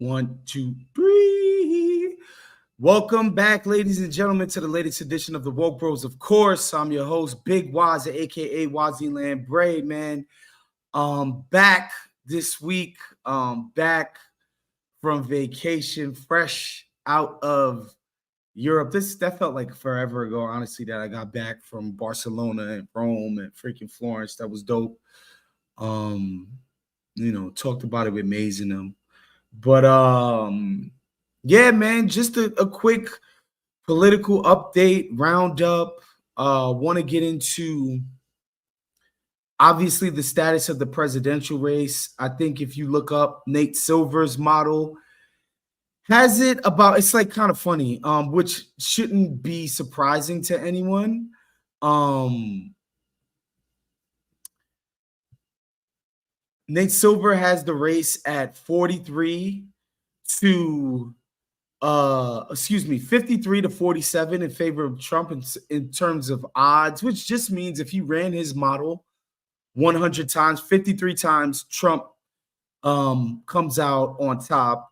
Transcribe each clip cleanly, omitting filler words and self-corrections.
One, two, three. Welcome back, ladies and gentlemen, to the latest edition of the Woke Bros. Of course, I'm your host, Big Waz, aka Wosny Lambre, man. Back this week, back from vacation, fresh out of Europe. That felt like forever ago, honestly, that I got back from Barcelona and Rome and freaking Florence. That was dope. Um, talked about it with Maze and them. But yeah, man, just a quick political update, roundup. Want to get into obviously the status of the presidential race. I think if you look up Nate Silver's model, has it about it's like kind of funny, which shouldn't be surprising to anyone. Nate Silver has the race at 43 to 53 to 47 in favor of Trump in terms of odds, which just means if he ran his model 100 times, 53 times, Trump comes out on top,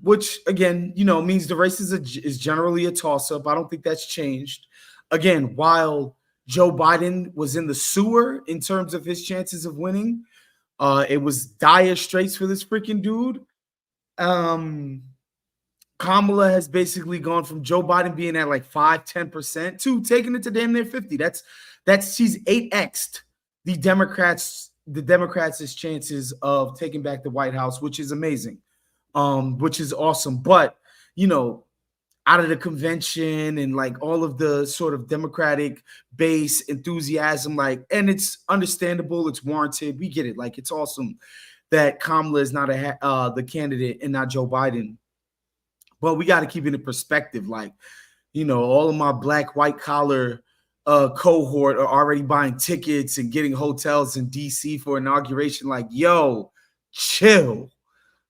which again, means the race is generally a toss-up. I don't think that's changed. Again, while Joe Biden was in the sewer in terms of his chances of winning, it was dire straits for this freaking dude. Kamala has basically gone from Joe Biden being at like 5-10% to taking it to damn near 50. That's she's 8x'd the Democrats' chances of taking back the White House, which is amazing, which is awesome. But out of the convention and like all of the sort of Democratic base enthusiasm, and it's understandable, it's warranted. We get it. Like, it's awesome that Kamala is not the candidate and not Joe Biden. But we got to keep it in perspective. All of my black, white collar cohort are already buying tickets and getting hotels in DC for inauguration. Like, yo, chill.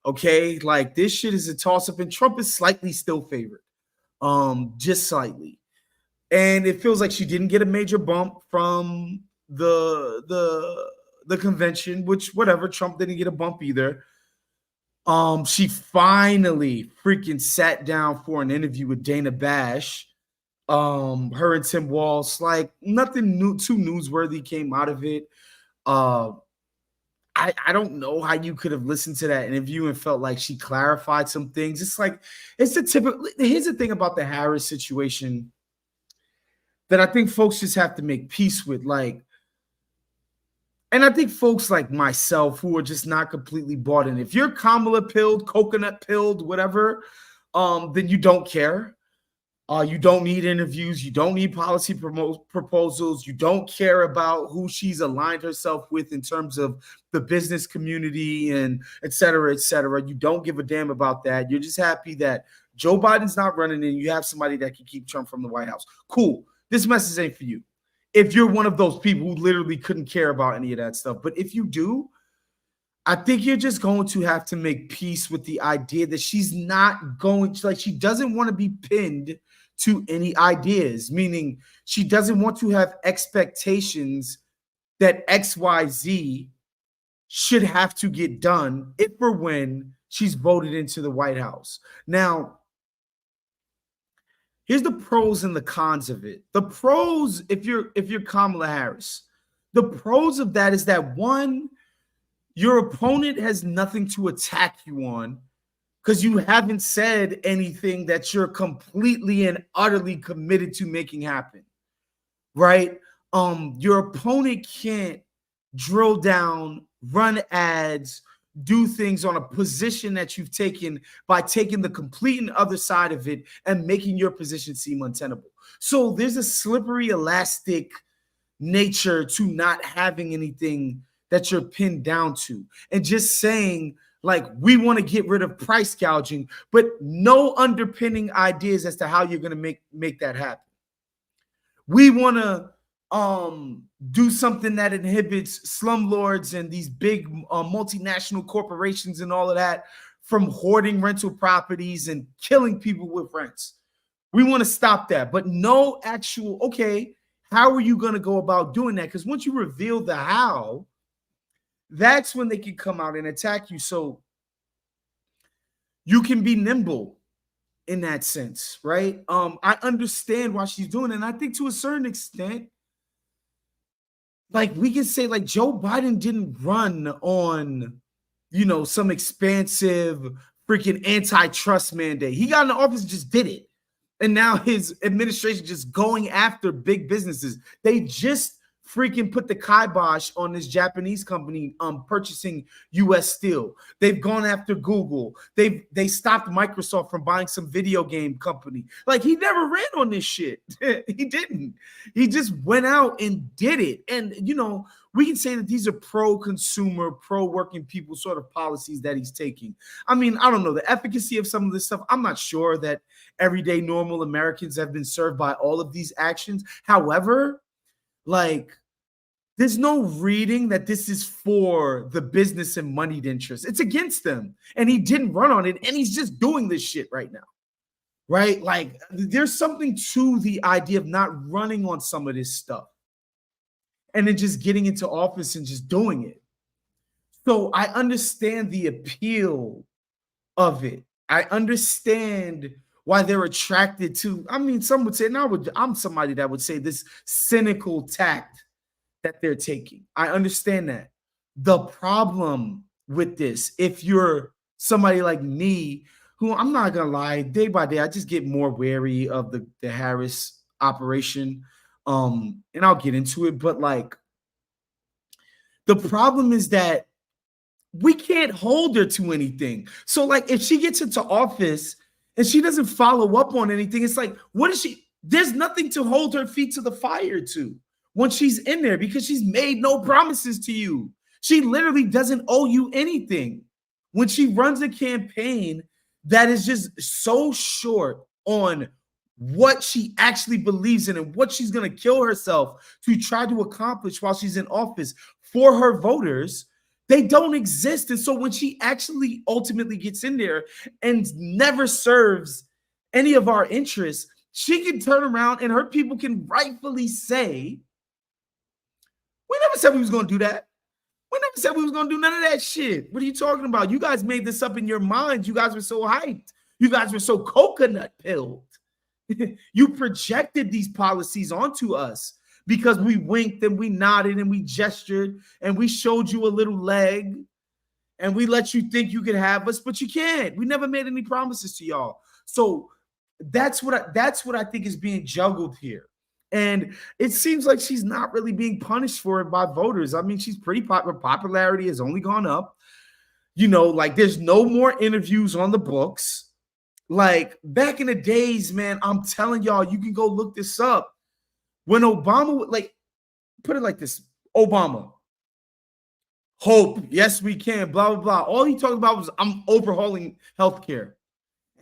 Okay. Like, this shit is a toss up, and Trump is slightly still favored. Just slightly. And it feels like she didn't get a major bump from the convention, which whatever, Trump didn't get a bump either. She finally freaking sat down for an interview with Dana Bash. Her and Tim Walz, like, nothing too newsworthy came out of it. I don't know how you could have listened to that interview and felt like she clarified some things. It's like, it's the typical. Here's the thing about the Harris situation that I think folks just have to make peace with. And I think folks like myself who are just not completely bought in. If you're Kamala pilled, coconut pilled, whatever, then you don't care. You don't need interviews. You don't need policy proposals. You don't care about who she's aligned herself with in terms of the business community and et cetera, et cetera. You don't give a damn about that. You're just happy that Joe Biden's not running and you have somebody that can keep Trump from the White House. Cool. This message ain't for you if you're one of those people who literally couldn't care about any of that stuff. But if you do, I think you're just going to have to make peace with the idea that she's not going to, she doesn't want to be pinned to any ideas, meaning she doesn't want to have expectations that XYZ should have to get done if or when she's voted into the White House. Now, here's the pros and the cons of it. The pros, if you're Kamala Harris, the pros of that is that, one, your opponent has nothing to attack you on because you haven't said anything that you're completely and utterly committed to making happen, right? Your opponent can't drill down, run ads, do things on a position that you've taken by taking the complete and other side of it and making your position seem untenable. So there's a slippery, elastic nature to not having anything that you're pinned down to and just saying, like, we want to get rid of price gouging, but no underpinning ideas as to how you're going to make that happen. We want to do something that inhibits slumlords and these big multinational corporations and all of that from hoarding rental properties and killing people with rents. We want to stop that, but no actual, okay, how are you going to go about doing that? Because once you reveal the how, that's when they can come out and attack you. So you can be nimble in that sense, right? I understand why she's doing it. And I think to a certain extent, like we can say like Joe Biden didn't run on, some expansive freaking antitrust mandate. He got in the office and just did it. And now his administration just going after big businesses. They just freaking put the kibosh on this Japanese company purchasing US steel. They've gone after Google. They stopped Microsoft from buying some video game company. Like he never ran on this shit. He didn't. He just went out and did it. And we can say that these are pro-consumer, pro-working people sort of policies that he's taking. I mean, I don't know the efficacy of some of this stuff. I'm not sure that everyday normal Americans have been served by all of these actions. However, like there's no reading that this is for the business and moneyed interests. It's against them. And he didn't run on it. And he's just doing this shit right now. Right? Like there's something to the idea of not running on some of this stuff and then just getting into office and just doing it. So I understand the appeal of it. I understand why they're attracted to, I mean, some would say, and I'm somebody that would say this cynical tact that they're taking. I understand that. The problem with this, if you're somebody like me, who I'm not gonna lie, day by day, I just get more wary of the Harris operation. And I'll get into it, but like the problem is that we can't hold her to anything. So like if she gets into office and she doesn't follow up on anything, it's like, what is she? There's nothing to hold her feet to the fire to once she's in there because she's made no promises to you. She literally doesn't owe you anything. When she runs a campaign that is just so short on what she actually believes in and what she's going to kill herself to try to accomplish while she's in office for her voters, they don't exist. And so when she actually ultimately gets in there and never serves any of our interests, she can turn around and her people can rightfully say, we never said we was going to do that. We never said we was going to do none of that shit. What are you talking about? You guys made this up in your minds. You guys were so hyped. You guys were so coconut pilled. You projected these policies onto us because we winked and we nodded and we gestured and we showed you a little leg and we let you think you could have us, but you can't. We never made any promises to y'all. So that's what I think is being juggled here. And it seems like she's not really being punished for it by voters. I mean, she's pretty popular. Popularity has only gone up. Like there's no more interviews on the books. Like back in the days, man, I'm telling y'all, you can go look this up. When Obama, like, put it like this, Obama, hope, yes, we can, blah, blah, blah. All he talked about was I'm overhauling healthcare.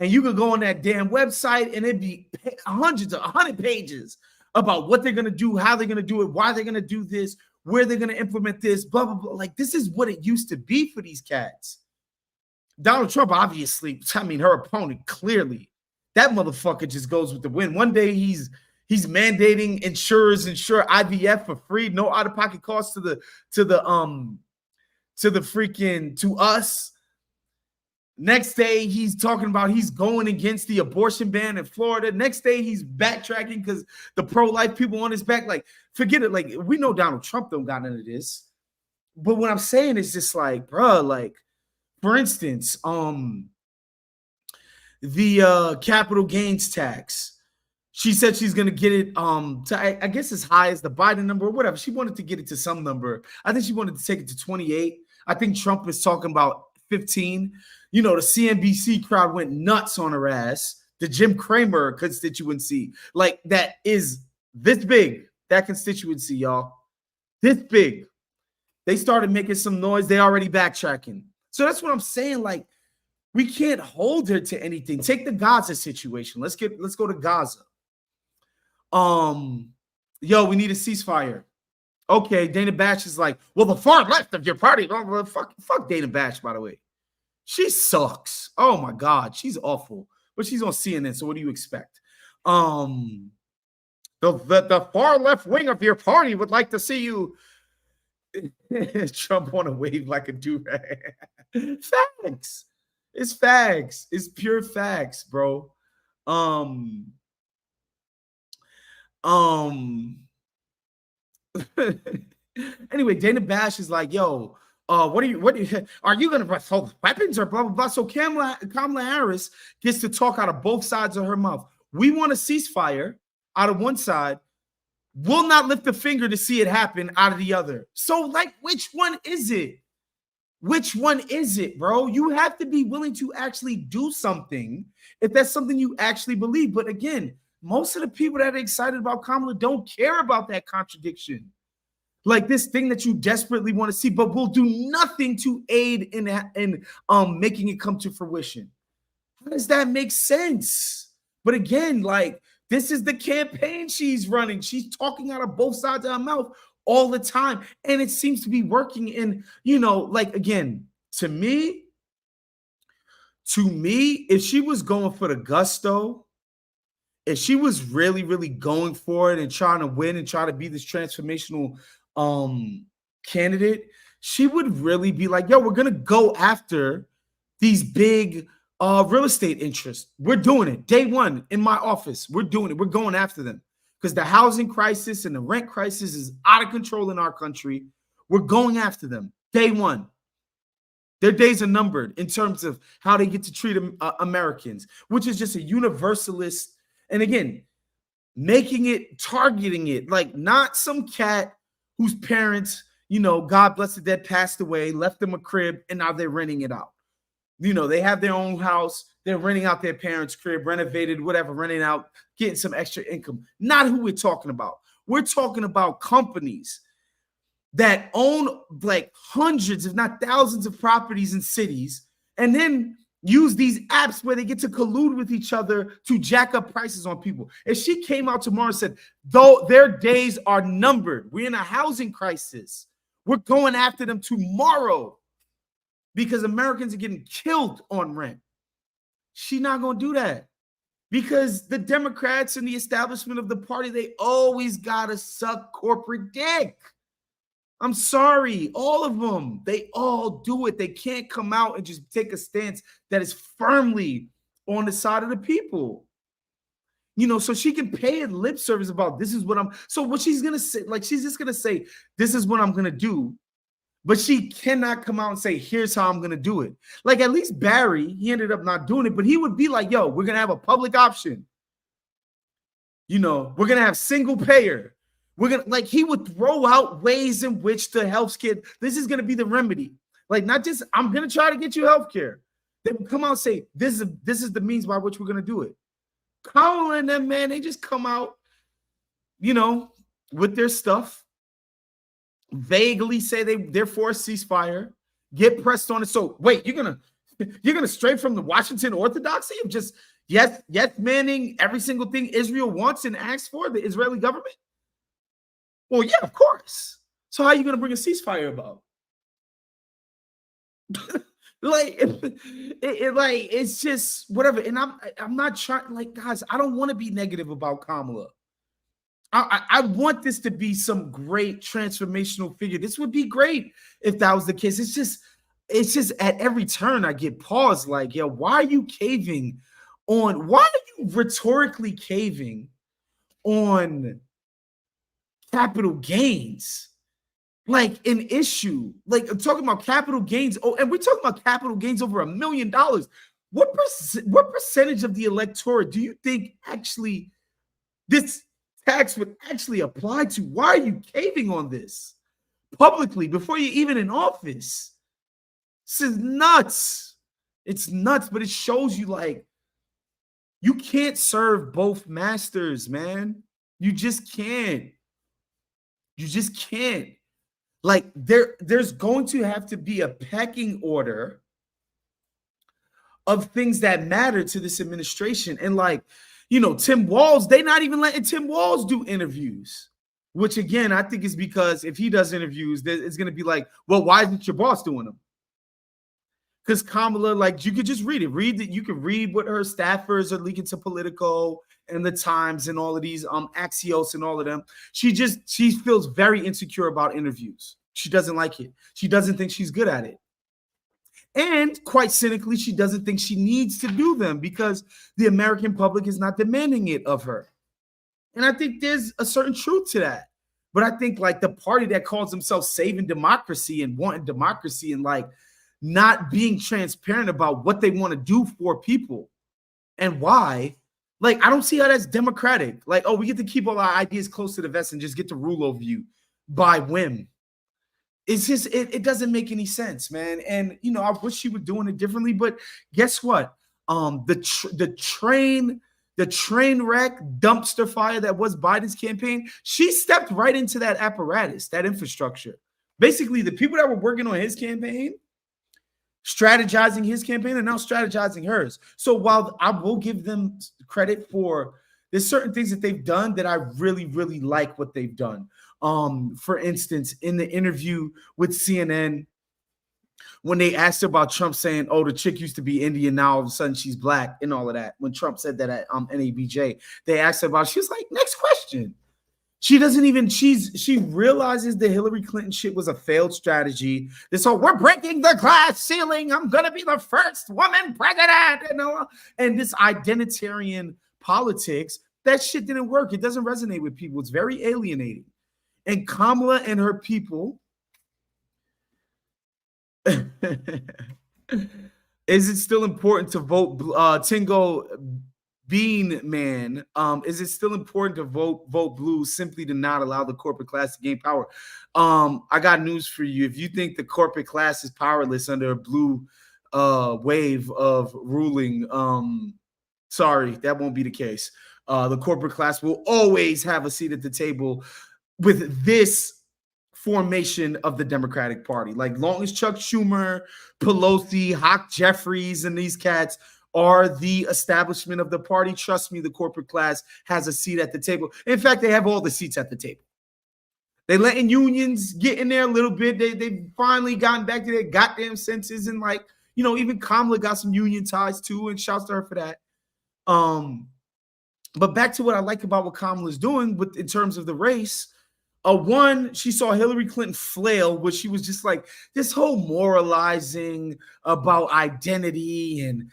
And you could go on that damn website and it'd be hundred pages about what they're going to do, how they're going to do it, why they're going to do this, where they're going to implement this, blah, blah, blah. Like, this is what it used to be for these cats. Donald Trump, obviously, I mean, her opponent, clearly, that motherfucker just goes with the wind. One day he's mandating insurers insure IVF for free, no out-of-pocket costs to us. Next day, he's talking about he's going against the abortion ban in Florida. Next day, he's backtracking because the pro-life people on his back. Like, forget it. Like, we know Donald Trump don't got none of this. But what I'm saying is just like, bro, like, for instance, the capital gains tax. She said she's going to get it to, I guess, as high as the Biden number or whatever. She wanted to get it to some number. I think she wanted to take it to 28. I think Trump is talking about 15. The CNBC crowd went nuts on her ass. The Jim Cramer constituency, like that is this big, that constituency, y'all. This big. They started making some noise. They already backtracking. So that's what I'm saying. Like, we can't hold her to anything. Take the Gaza situation. Let's go to Gaza. We need a ceasefire. Okay, Dana Bash is like, well, the far left of your party. Fuck Dana Bash, by the way. She sucks. Oh my God, she's awful. But she's on CNN, so what do you expect? The far left wing of your party would like to see you. Trump want to wave like a do-rag. Thanks. It's facts. It's pure facts, bro. Um, um, anyway, Dana Bash is like, yo, are you gonna hold weapons or blah blah blah? So Kamala Harris gets to talk out of both sides of her mouth. We want a ceasefire out of one side. Will not lift a finger to see it happen out of the other. So, like, which one is it? Which one is it, bro? You have to be willing to actually do something if that's something you actually believe. But again, most of the people that are excited about Kamala don't care about that contradiction. Like this thing that you desperately want to see, but will do nothing to aid in making it come to fruition. How does that make sense? But again, like this is the campaign she's running. She's talking out of both sides of her mouth all the time. And it seems to be working. And, like again, to me, if she was going for the gusto, if she was really, really going for it and trying to win and try to be this transformational candidate, she would really be like, yo, we're gonna go after these big real estate interests. We're doing it. Day one in my office, we're doing it. We're going after them because the housing crisis and the rent crisis is out of control in our country. We're going after them. Day one. Their days are numbered in terms of how they get to treat Americans, which is just a universalist. And again, targeting it, like not some cat whose parents, God bless the dead, passed away, left them a crib, and now they're renting it out. They have their own house. They're renting out their parents' crib, renovated, whatever, renting out, getting some extra income. Not who we're talking about. We're talking about companies that own like hundreds, if not thousands of properties in cities, and then use these apps where they get to collude with each other to jack up prices on people. If she came out tomorrow and said, though their days are numbered, we're in a housing crisis, we're going after them tomorrow because Americans are getting killed on rent. She's not going to do that because the Democrats and the establishment of the party, they always got to suck corporate dick. I'm sorry, all of them, they all do it. They can't come out and just take a stance that is firmly on the side of the people. So she can pay it lip service about this is what so what she's going to say, like she's just going to say, this is what I'm going to do. But she cannot come out and say, here's how I'm going to do it. Like at least Barry, he ended up not doing it, but he would be like, yo, we're going to have a public option. We're going to have single payer. We're going to, like, he would throw out ways in which the healthcare, this is going to be the remedy. Like, not just, I'm going to try to get you healthcare. They would come out and say, this is the means by which we're going to do it. Kamala and them, man, they just come out, with their stuff, vaguely say they're for a ceasefire, get pressed on it. So wait, you're gonna stray from the Washington orthodoxy of just yes manning every single thing Israel wants and asks for, the Israeli government? Well, yeah, of course. So how are you going to bring a ceasefire about? It's just whatever. And I'm not trying, like, guys, I don't want to be negative about Kamala. I want this to be some great transformational figure. This would be great if that was the case. It's just at every turn I get paused like, yo, why are you rhetorically caving on capital gains, like an issue, like I'm talking about capital gains. Oh, and we're talking about capital gains over $1 million. What percentage of the electorate do you think actually this tax would actually apply to? Why are you caving on this publicly before you're even in office? This is nuts. It's nuts, but it shows you like you can't serve both masters, man. You just can't. You just can't. Like there's going to have to be a pecking order of things that matter to this administration. And like, Tim Walz, they're not even letting Tim Walz do interviews, which again, I think is because if he does interviews, it's going to be like, well, why isn't your boss doing them? Because Kamala, like, you could just read it. You can read what her staffers are leaking to Politico and the Times and all of these Axios and all of them. She feels very insecure about interviews. She doesn't like it. She doesn't think she's good at it. And quite cynically, she doesn't think she needs to do them because the American public is not demanding it of her. And I think there's a certain truth to that. But I think like the party that calls themselves saving democracy and wanting democracy and like not being transparent about what they want to do for people and why, like I don't see how that's democratic. Like, oh, we get to keep all our ideas close to the vest and just get to rule over you by whim. It's just it doesn't make any sense, man. And you know, I wish she were doing it differently. But guess what? The train wreck dumpster fire that was Biden's campaign, she stepped right into that apparatus, that infrastructure. Basically, the people that were working on his campaign, strategizing his campaign, are now strategizing hers. So while I will give them credit for, there's certain things that they've done that I really, really like what they've done. For instance, in the interview with CNN, when they asked her about Trump saying, oh, the chick used to be Indian, now all of a sudden she's black and all of that. When Trump said that at NABJ, they asked her about, she was like, next question. She doesn't even, she realizes the Hillary Clinton shit was a failed strategy. This whole, we're breaking the glass ceiling, I'm going to be the first woman president. And this identitarian politics, that shit didn't work. It doesn't resonate with people. It's very alienating. And Kamala and her people, is it still important to vote, Tingo Bean Man, is it still important to vote blue simply to not allow the corporate class to gain power? I got news for you. If you think the corporate class is powerless under a blue wave of ruling, sorry, that won't be the case. The corporate class will always have a seat at the table with this formation of the Democratic Party. Like, long as Chuck Schumer, Pelosi, Hawk Jeffries, and these cats are the establishment of the party, trust me, the corporate class has a seat at the table. In fact, they have all the seats at the table. They letting unions get in there a little bit. They've finally gotten back to their goddamn senses. And like, you know, even Kamala got some union ties too, and shouts to her for that. But back to what I like about what Kamala's doing with in terms of the race. One, she saw Hillary Clinton flail, which she was just like this whole moralizing about identity and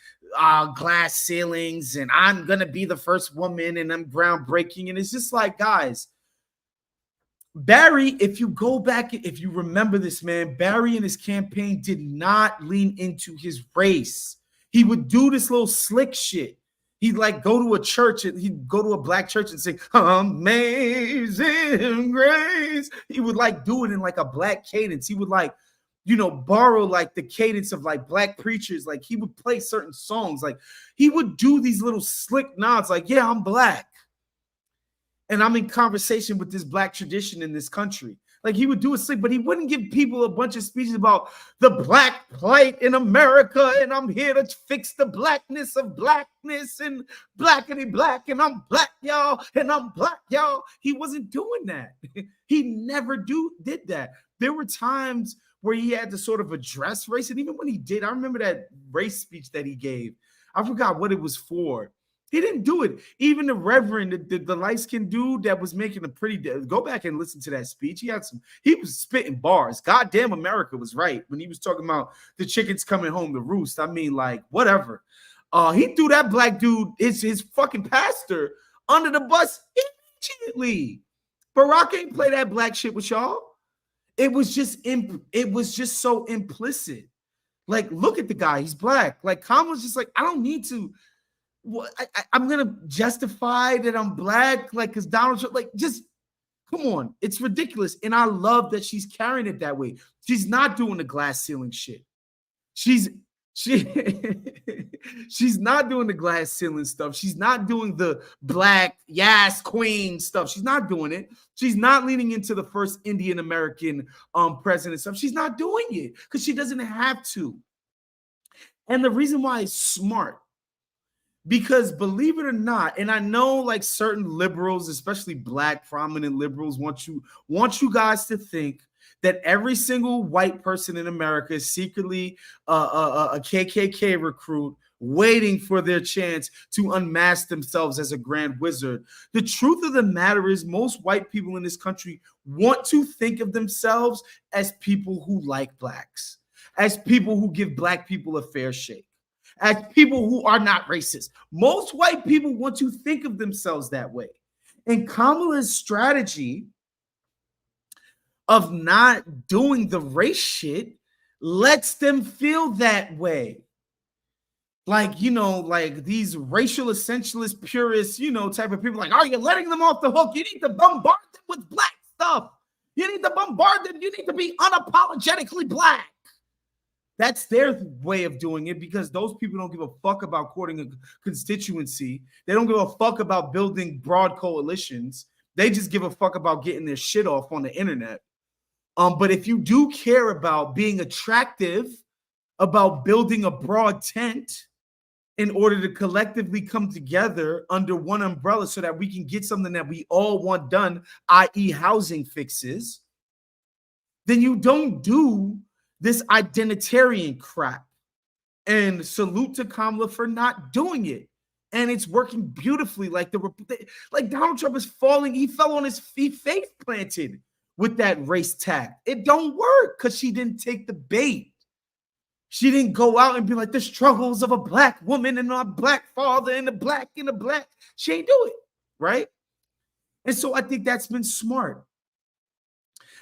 glass ceilings, and I'm gonna be the first woman, and I'm groundbreaking. And it's just like, guys, Barry, if you go back, if you remember this, man, Barry in his campaign did not lean into his race. He would do this little slick shit. He'd like go to a church and he'd go to a black church and sing Amazing Grace. He would like do it in like a black cadence. He would like, you know, borrow like the cadence of like black preachers. Like he would play certain songs. Like he would do these little slick nods like, yeah, I'm black. And I'm in conversation with this black tradition in this country. Like he would do it slick, but he wouldn't give people a bunch of speeches about the black plight in America. And I'm here to fix the blackness of blackness and blackity black. And I'm black, y'all. And I'm black, y'all. He wasn't doing that. He never did that. There were times where he had to sort of address race. And even when he did, I remember that race speech that he gave. I forgot what it was for. He didn't do it. Even the reverend, the light-skinned dude that was making a pretty, go back and listen to that speech. He was spitting bars. Goddamn America was right when he was talking about the chickens coming home to roost. I mean, like, whatever. He threw that black dude, his fucking pastor, under the bus immediately. Barack ain't play that black shit with y'all. It was just so implicit. Like, look at the guy. He's black. Like, Kamala's just like, I don't need to. I'm gonna justify that I'm black, like, because Donald Trump, like, just come on, it's ridiculous. And I love that she's carrying it that way. She's not doing the glass ceiling shit. She's not doing the glass ceiling stuff. She's not doing the black yes queen stuff. She's not doing it. She's not leaning into the first Indian American president stuff. She's not doing it because she doesn't have to. And the reason why it's smart, because believe it or not, and I know like certain liberals, especially black prominent liberals, want you guys to think that every single white person in America is secretly a KKK recruit waiting for their chance to unmask themselves as a grand wizard. The truth of the matter is most white people in this country want to think of themselves as people who like blacks. as people who give black people a fair shake, as people who are not racist. Most white people want to think of themselves that way. And Kamala's strategy of not doing the race shit lets them feel that way. Like, like these racial essentialist purists, type of people like, oh, you're letting them off the hook. You need to bombard them with black stuff. You need to bombard them. You need to be unapologetically black. That's their way of doing it, because those people don't give a fuck about courting a constituency. They don't give a fuck about building broad coalitions. They just give a fuck about getting their shit off on the internet. But if you do care about being attractive, about building a broad tent in order to collectively come together under one umbrella so that we can get something that we all want done, i.e. housing fixes, then you don't do this identitarian crap. And salute to Kamala for not doing it. And it's working beautifully. Like Donald Trump is falling. He fell on his feet, face planted with that race tact. It don't work because she didn't take the bait. She didn't go out and be like, the struggles of a black woman and a black father and a black. She ain't do it, right? And so I think that's been smart.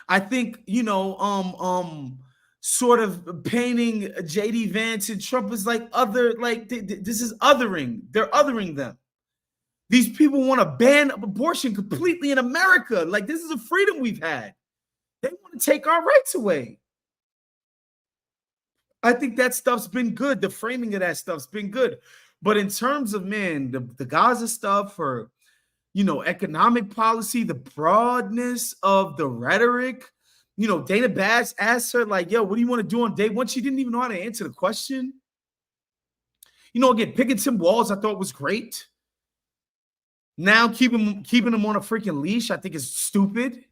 I think, sort of painting J.D. Vance and Trump is like this is othering. They're othering them. These people want to ban abortion completely in America. Like, this is a freedom we've had. They want to take our rights away. I think that stuff's been good. The framing of that stuff's been good. But in terms of, man, the Gaza stuff, or, economic policy, the broadness of the rhetoric, Dana Bash asked her, like, yo, what do you want to do on day one? She didn't even know how to answer the question. Again, picking Tim Walz, I thought was great. Now keeping him on a freaking leash, I think is stupid.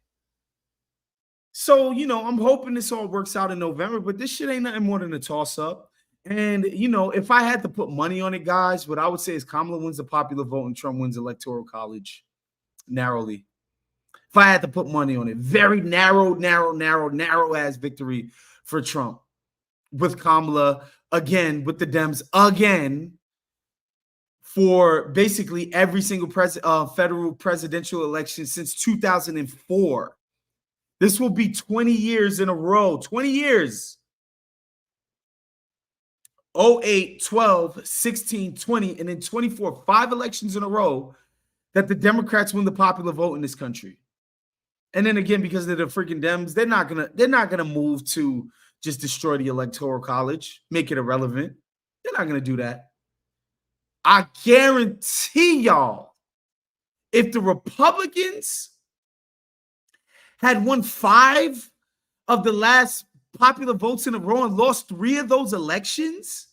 So, I'm hoping this all works out in November, but this shit ain't nothing more than a toss-up. And, if I had to put money on it, guys, what I would say is Kamala wins the popular vote and Trump wins Electoral College narrowly. If I had to put money on it, very narrow ass victory for Trump, with Kamala again, with the Dems again, for basically every single federal presidential election since 2004. This will be 20 years in a row. 20 years. 08, 12, 16, 20, and then 24. 5 elections in a row that the Democrats win the popular vote in this country. And then again, because they're the freaking Dems, they're not gonna move to just destroy the Electoral College, make it irrelevant. They're not gonna do that. I guarantee y'all, if the Republicans had won 5 of the last popular votes in a row and lost 3 of those elections,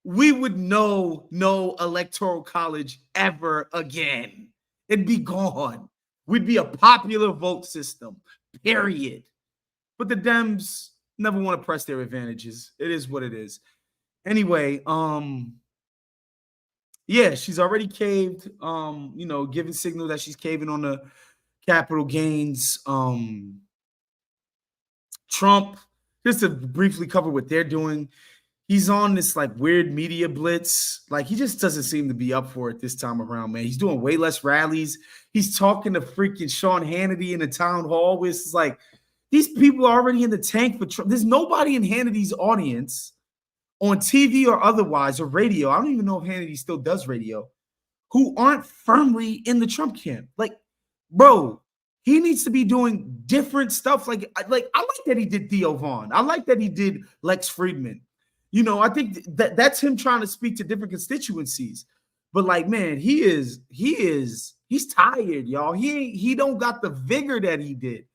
we would know no Electoral College ever again. It'd be gone. We'd be a popular vote system, period. But the Dems never want to press their advantages. It is what it is. Anyway, yeah, she's already caved, giving signal that she's caving on the capital gains. Trump, just to briefly cover what they're doing, he's on this like weird media blitz. Like, he just doesn't seem to be up for it this time around, man. He's doing way less rallies. He's talking to freaking Sean Hannity in the town hall, which is like, these people are already in the tank for Trump. There's nobody in Hannity's audience on TV or otherwise, or radio, I don't even know if Hannity still does radio, who aren't firmly in the Trump camp. Like, bro, he needs to be doing different stuff. Like I like that he did Theo Vaughn. I like that he did Lex Friedman. I think that's him trying to speak to different constituencies. But like, man, he's tired, y'all. He don't got the vigor that he did.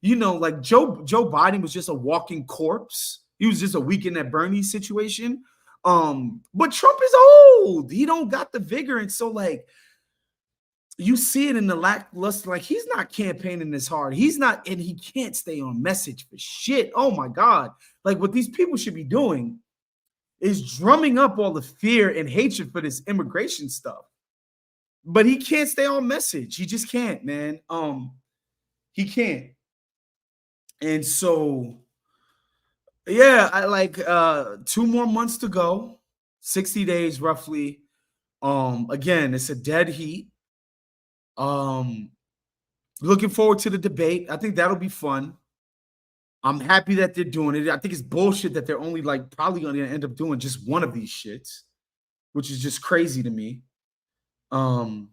Like Joe Biden was just a walking corpse. He was just a weekend at Bernie's situation. But Trump is old. He don't got the vigor. And so, like, you see it in the lackluster. Like, he's not campaigning this hard. He's not, and he can't stay on message for shit. Oh, my God. Like, what these people should be doing is drumming up all the fear and hatred for this immigration stuff. But he can't stay on message. He just can't, man. He can't. And so, yeah, I like 2 more months to go, 60 days roughly. Again, it's a dead heat. Um, Looking forward to the debate. I think that'll be fun. I'm happy that they're doing it. I think it's bullshit that they're only like probably going to end up doing just one of these shits, which is just crazy to me. Um,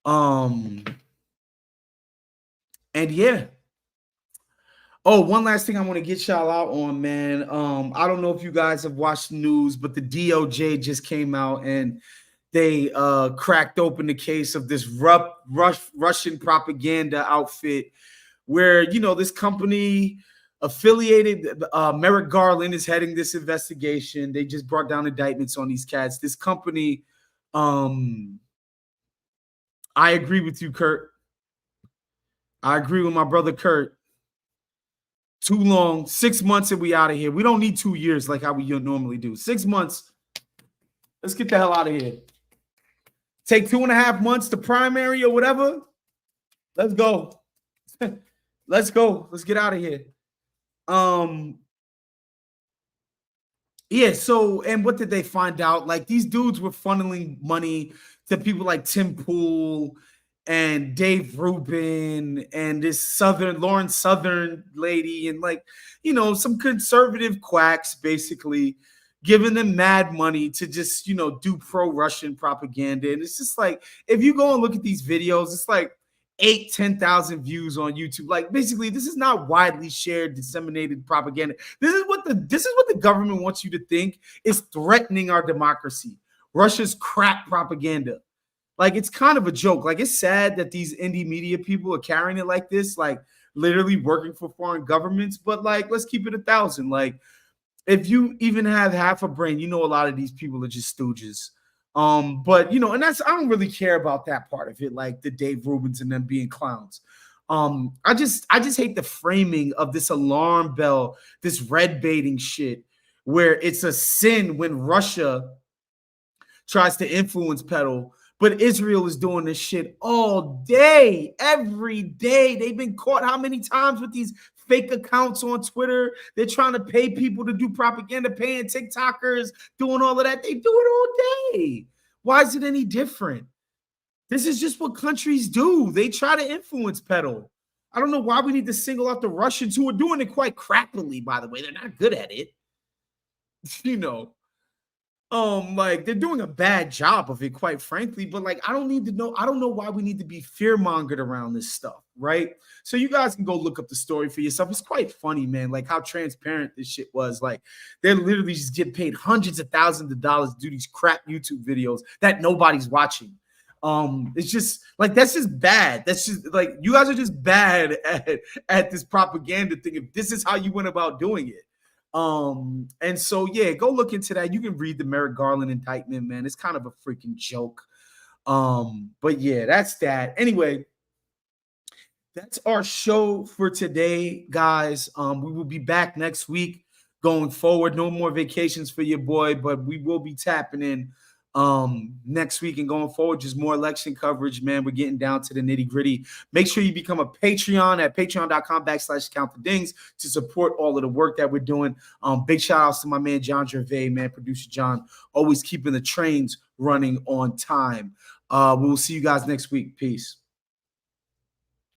um, and yeah. Oh, one last thing I want to get y'all out on, man. I don't know if you guys have watched the news, but the DOJ just came out and they cracked open the case of this Russian propaganda outfit where, this company affiliated, Merrick Garland is heading this investigation. They just brought down indictments on these cats. This company, I agree with you, Kurt. I agree with my brother, Kurt. Too long, 6 months and we out of here. We don't need 2 years like how we normally do. 6 months, let's get the hell out of here. Take 2.5 months to primary or whatever. Let's go. Let's go. Let's get out of here. Yeah, so, and what did they find out? Like, these dudes were funneling money to people like Tim Pool and Dave Rubin and this Lauren Southern lady, and like, some conservative quacks basically giving them mad money to just, do pro-Russian propaganda. And it's just like, if you go and look at these videos, it's like 10,000 views on YouTube. Like, basically, this is not widely shared, disseminated propaganda. This is what the government wants you to think is threatening our democracy. Russia's crap propaganda. Like, it's kind of a joke. Like, it's sad that these indie media people are carrying it like this, like literally working for foreign governments. But like, let's keep it 1,000. Like, if you even have half a brain, a lot of these people are just stooges. But and I don't really care about that part of it, like the Dave Rubins and them being clowns. I just hate the framing of this alarm bell, this red baiting shit, where it's a sin when Russia tries to influence peddle, but Israel is doing this shit all day, every day. They've been caught how many times with these fake accounts on Twitter? They're trying to pay people to do propaganda, paying TikTokers, doing all of that. They do it all day. Why is it any different? This is just what countries do. They try to influence peddle. I don't know why we need to single out the Russians, who are doing it quite crappily, by the way. They're not good at it. Like, they're doing a bad job of it, quite frankly, but like, I don't know why we need to be fear-mongered around this stuff, right? So you guys can go look up the story for yourself. It's quite funny, man, like how transparent this shit was. Like, they're literally just getting paid hundreds of thousands of dollars to do these crap YouTube videos that nobody's watching. It's just like, that's just bad. That's just like, you guys are just bad at this propaganda thing if this is how you went about doing it. And so, yeah, go look into that. You can read the Merrick Garland indictment, man. It's kind of a freaking joke. But yeah, that's that. Anyway, that's our show for today, guys. We will be back next week going forward. No more vacations for your boy, but we will be tapping in next week and going forward. Just more election coverage, man. We're getting down to the nitty-gritty. Make sure you become a Patreon at patreon.com/countthedings to support all of the work that we're doing. Big shout outs to my man John Gervais, man, producer John, always keeping the trains running on time. We will see you guys next week. Peace.